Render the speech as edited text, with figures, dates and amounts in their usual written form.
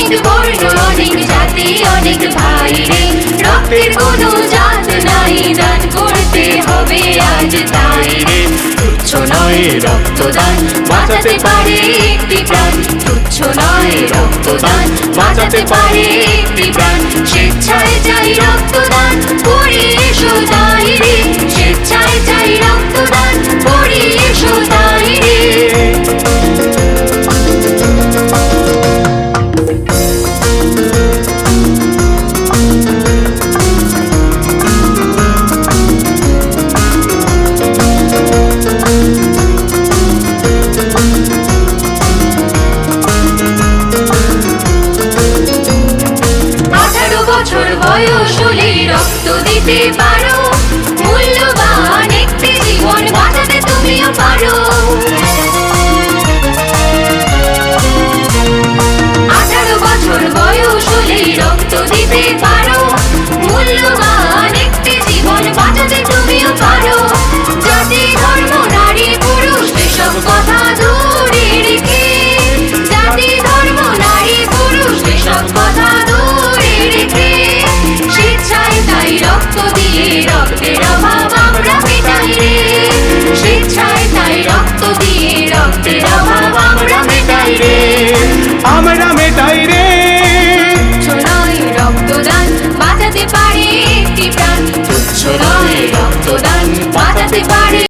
অনেক বর্ণ অনেক জাতি অনেক ভাই রে, রক্তের কোনো জাত নাই, দান করতে হবে আজ তাই রে। তুচ্ছ নয় রক্তদান, বাঁচাতে পারে একটি প্রাণ, তুচ্ছ নয় রক্তদান, বাঁচাতে পারে একটি প্রাণ। স্বেচ্ছায় চাই রক্তদান, করি এসো তাই রে, স্বেচ্ছায় চাই রক্তদান, করি এসো তাই রে। বয়স হলে রক্ত দিতে পারো, মূল্যবান একটি জীবন বাঁচাতে তুমিও পারো। 18 বছর বয়স হলে রক্ত দিতে পারো।